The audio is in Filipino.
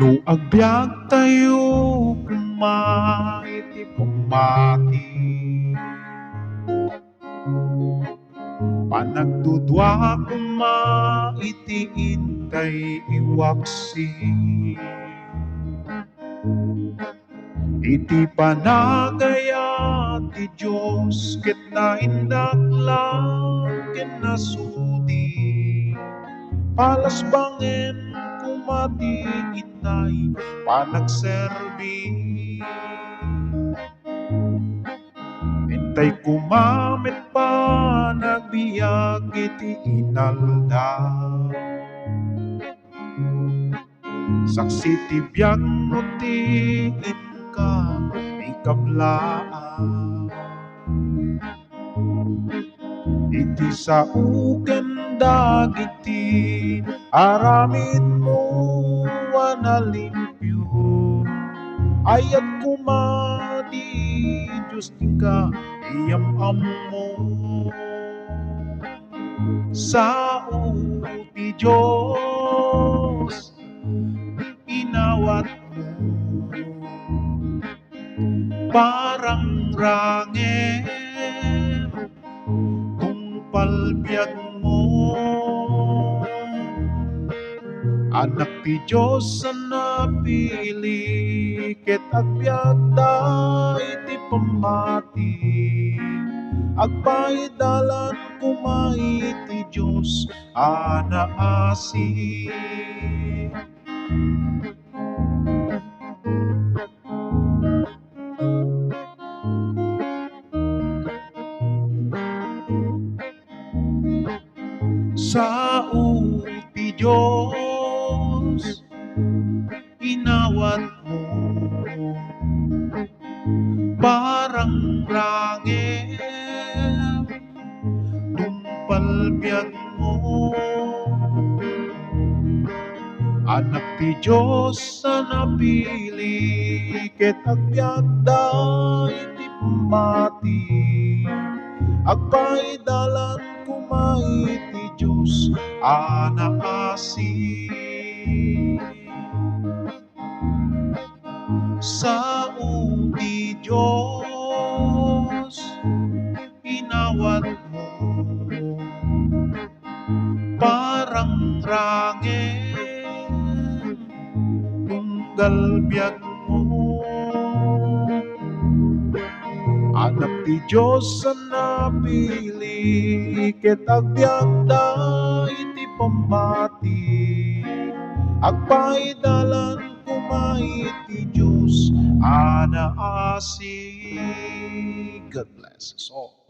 No agbyag tayo iti pamati. Panagdudwa iti intay iwaksi. Iti panagaya ti Diyos ket naindaklan ken nasudi. Palasbangen kumati intay panagserbi. Intay kumamit pa nagbiag iti inaldaw. Saksi ti biag no ti inka ikablaan. Iti sauken dagiti aramid mo wanalimpyo. Ayat kumadi Diyos tika iyam-am mo. Sao ti Diyos inawat mo. Parang rangem palbiag mo. Anak ti Diyos ang napili ket agbyag da iti pamati. Agpaidalan kumai ti Diyos anaasi. Sao ti Diyos inawat mo. Parang rangem palbiag mo. Anak ti Diyos sa napili ket agbyag da iti pamati. Agpaidalan kumai ti Diyos anaasi. Sao ti Diyos inawat mo. Parang rangem tunggal biag mo. Anak ti Diyos ang napili ket agbyag da iti pamati. Agpaidalan kumai ti Diyos anaasi. God bless us all.